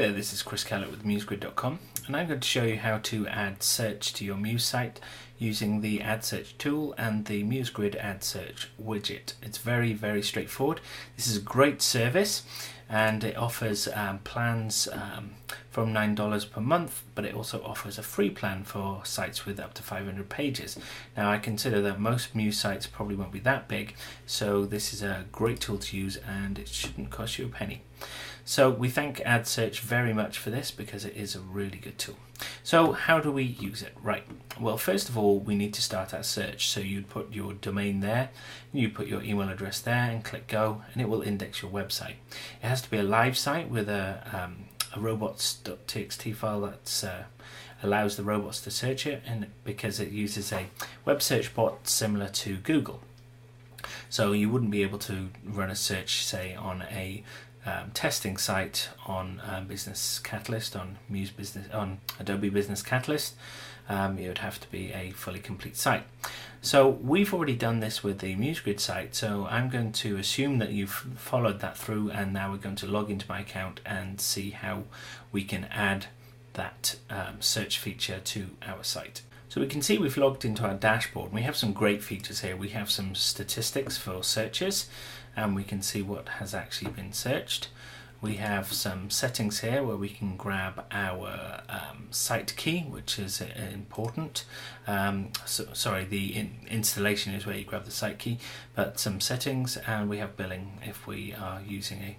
Hey there, this is Chris Kellett with MuseGrid.com, and I'm going to show you how to add search to your Muse site using the Addsearch tool and the MuseGrid Addsearch widget. It's very straightforward. This is a great service and it offers plans from $9 per month, but it also offers a free plan for sites with up to 500 pages. Now I consider that most Muse sites probably won't be that big, so this is a great tool to use and it shouldn't cost you a penny. So we thank Addsearch very much for this because it is a really good tool. So how do we use it? Right, well, first of all we need to start our search. So you'd put your domain there, you put your email address there and click go, and it will index your website. It has to be a live site with a robots.txt file that allows the robots to search it, and because it uses a web search bot similar to Google. So you wouldn't be able to run a search, say, on a testing site on Business Catalyst, on Adobe Business Catalyst. It would have to be a fully complete site. So we've already done this with the MuseGrid site, so I'm going to assume that you've followed that through, and now we're going to log into my account and see how we can add that search feature to our site. So we can see we've logged into our dashboard and we have some great features here. We have some statistics for searches and we can see what has actually been searched. We have some settings here where we can grab our site key, which is important. The installation is where you grab the site key, but some settings, and we have billing if we are using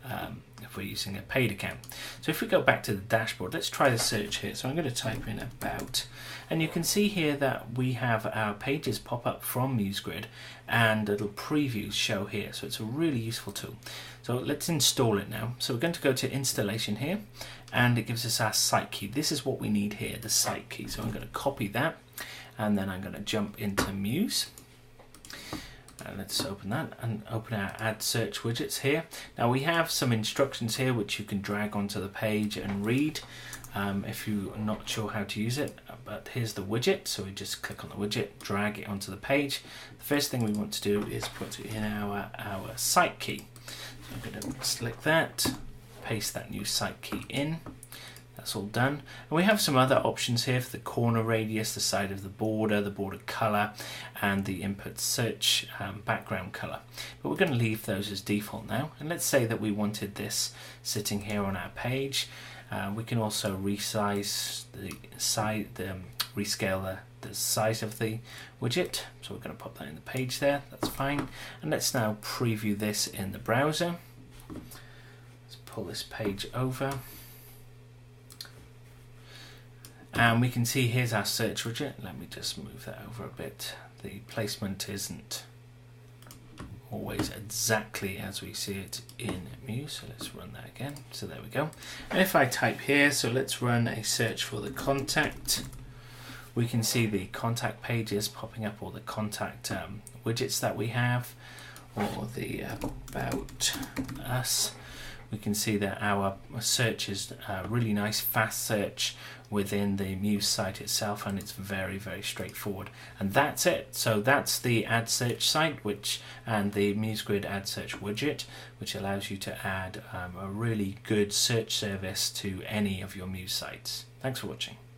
a paid account. So if we go back to the dashboard, let's try the search here. So I'm going to type in about, and you can see here that we have our pages pop up from MuseGrid and little previews show here. So it's a really useful tool. So let's install it now. So we're going to go to installation here, and it gives us our site key. This is what we need here, the site key. So I'm going to copy that, and then I'm going to jump into Muse. Let's open that and open our Addsearch widgets here. Now we have some instructions here which you can drag onto the page and read if you're not sure how to use it, but here's the widget. So we just click on the widget, drag it onto the page. The first thing we want to do is put in our site key. So I'm going to select that, paste that new site key in. That's all done. And we have some other options here for the corner radius, the side of the border color, and the input search background color. But we're going to leave those as default now. And let's say that we wanted this sitting here on our page. We can also resize rescale the size of the widget. So we're going to pop that in the page there. That's fine. And let's now preview this in the browser. Let's pull this page over. And we can see here's our search widget. Let me just move that over a bit. The placement isn't always exactly as we see it in Muse. So let's run that again. So there we go. And if I type here, so let's run a search for the contact. We can see the contact pages popping up, or the contact widgets that we have, or the about us. We can see that our search is a really nice fast search within the Muse site itself, and it's very straightforward. And that's it. So that's the Addsearch site and the MuseGrid Addsearch widget, which allows you to add a really good search service to any of your Muse sites. Thanks for watching.